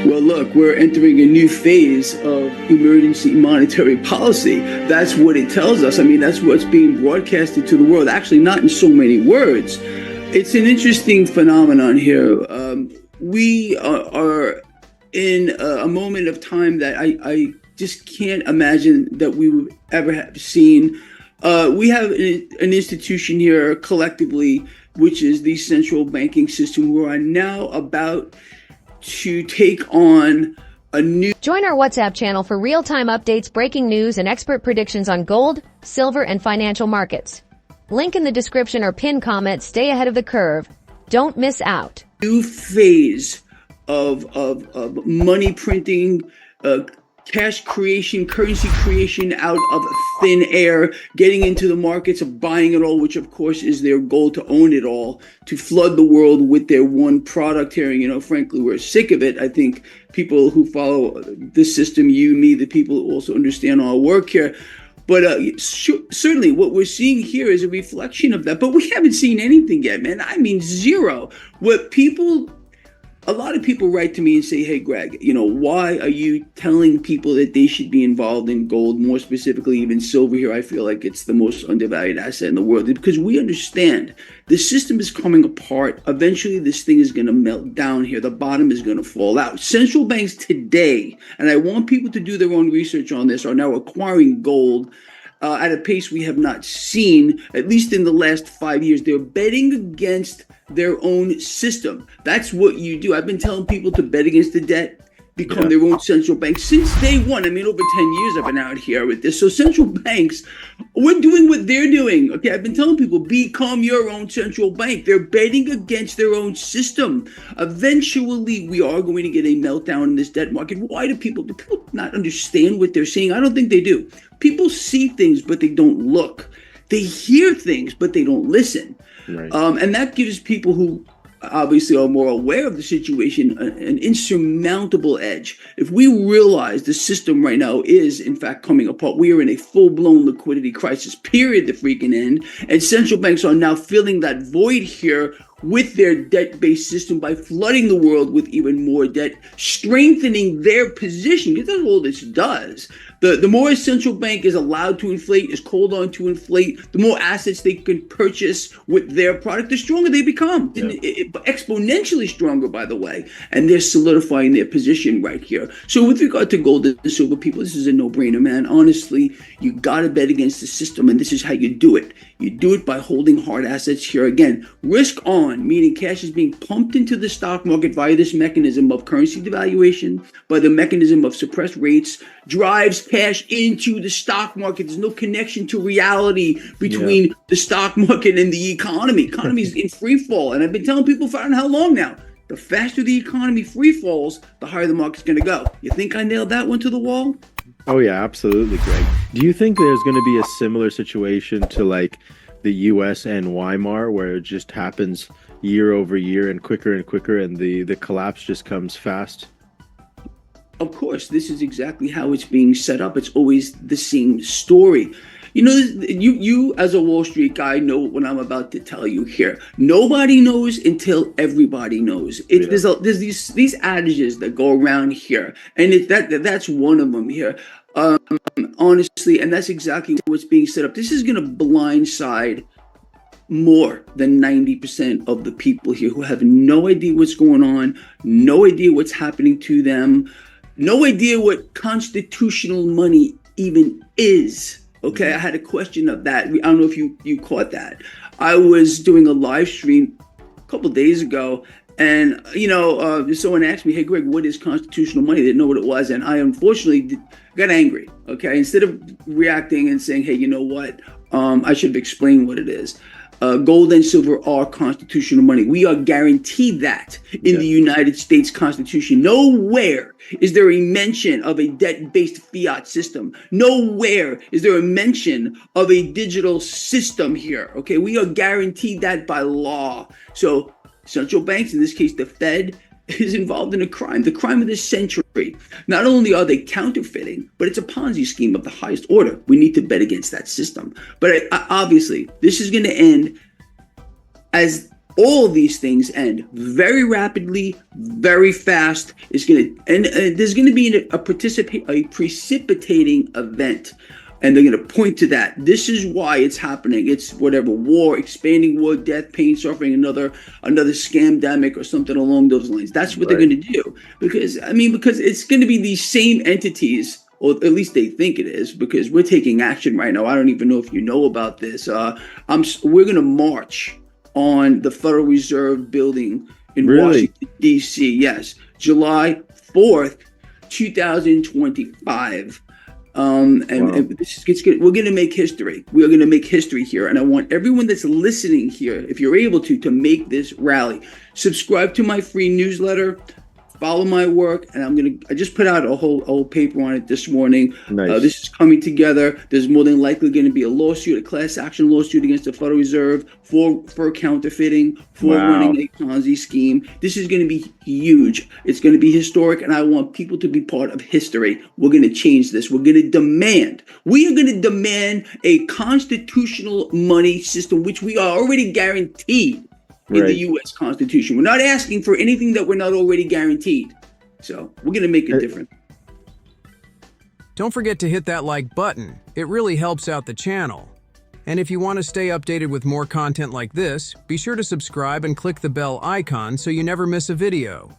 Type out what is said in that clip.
Well, look, we're entering a new phase of emergency monetary policy. That's what it tells us. I mean, that's what's being broadcasted to the world. Actually, not in so many words. It's an interesting phenomenon here. We are in a moment of time that I just can't imagine that we would ever have seen. We have an institution here collectively, which is the central banking system, who are now about to take on a new... Join our WhatsApp channel for real-time updates, breaking news, and expert predictions on gold, silver, and financial markets. Link in the description or pin comment. Stay ahead of the curve. Don't miss out. New phase of money printing, cash creation, currency creation out of thin air, getting into the markets of buying it all, which of course is their goal, to own it all, to flood the world with their one product here. And, you know, frankly, we're sick of it. I think people who follow the system, you, me, the people who also understand our work here. But certainly what we're seeing here is a reflection of that. But we haven't seen anything yet, man. I mean, zero. A lot of people write to me and say, hey, Greg, you know, why are you telling people that they should be involved in gold, more specifically even silver here? I feel like it's the most undervalued asset in the world, because we understand the system is coming apart. Eventually, this thing is going to melt down here. The bottom is going to fall out. Central banks today, and I want people to do their own research on this, are now acquiring gold at a pace we have not seen, at least in the last 5 years. They're betting against their own system. That's what you do. I've been telling people to bet against the debt, become their own central bank since day one. I mean, over 10 years I've been out here with this. So central banks, we're doing what they're doing. Okay, I've been telling people, become your own central bank. They're betting against their own system. Eventually, we are going to get a meltdown in this debt market. Why do people not understand what they're seeing? I don't think they do. People see things, but they don't look. They hear things, but they don't listen. Right. And that gives people who obviously are more aware of the situation an insurmountable edge. If we realize the system right now is in fact coming apart, we are in a full-blown liquidity crisis, period, the freaking end. And central banks are now filling that void here with their debt-based system by flooding the world with even more debt, strengthening their position, because that's all this does. The more a central bank is allowed to inflate, is called on to inflate, the more assets they can purchase with their product, the stronger they become. Yeah. Exponentially stronger, by the way. And they're solidifying their position right here. So with regard to gold and silver, people, this is a no-brainer, man. Honestly, you got to bet against the system, and this is how you do it. You do it by holding hard assets here. Again, risk on, meaning cash is being pumped into the stock market via this mechanism of currency devaluation, by the mechanism of suppressed rates, drives cash into the stock market. There's no connection to reality between the stock market and the economy. Economy is in free fall. And I've been telling people for I don't know how long now, the faster the economy free falls, the higher the market's going to go. You think I nailed that one to the wall? Oh, yeah, absolutely, Greg. Do you think there's going to be a similar situation to like the US and Weimar, where it just happens year over year and quicker, and the collapse just comes fast? Of course, this is exactly how it's being set up. It's always the same story. You know, you as a Wall Street guy know what I'm about to tell you here. Nobody knows until everybody knows. There's these adages that go around here, and that's one of them here. Honestly, and that's exactly what's being set up. This is going to blindside more than 90% of the people here who have no idea what's going on, no idea what's happening to them, no idea what constitutional money even is. Okay, I had a question of that. I don't know if you caught that. I was doing a live stream a couple of days ago, and someone asked me, "Hey, Greg, what is constitutional money?" They didn't know what it was, and I unfortunately got angry. Okay, instead of reacting and saying, "Hey, you know what? I should have explained what it is." Gold and silver are constitutional money. We are guaranteed that in the United States Constitution. Nowhere is there a mention of a debt-based fiat system. Nowhere is there a mention of a digital system here. Okay, we are guaranteed that by law. So central banks, in this case the Fed, is involved in a crime, the crime of the century. Not only are they counterfeiting, but it's a Ponzi scheme of the highest order. We need to bet against that system. But obviously, this is going to end as all of these things end very rapidly, very fast. It's going to, and there's going to be a precipitating event. And they're going to point to that. This is why it's happening. It's whatever, war, expanding war, death, pain, suffering, another scamdemic or something along those lines. That's what they're going to do. Because it's going to be these same entities, or at least they think it is, because we're taking action right now. I don't even know if you know about this. We're going to march on the Federal Reserve building in Washington, D.C. Yes, July 4th, 2025. And we're going to make history. We are going to make history here. And I want everyone that's listening here, if you're able to make this rally. Subscribe to my free newsletter. Follow my work, and I just put out a whole paper on it this morning. Nice. This is coming together. There's more than likely going to be a lawsuit, a class action lawsuit against the Federal Reserve for counterfeiting, for running a Ponzi scheme. This is going to be huge. It's going to be historic, and I want people to be part of history. We're going to change this. We are going to demand a constitutional money system, which we are already guaranteed in the U.S. Constitution. We're not asking for anything that we're not already guaranteed. So we're going to make a difference. Don't forget to hit that like button. It really helps out the channel. And if you want to stay updated with more content like this, be sure to subscribe and click the bell icon so you never miss a video.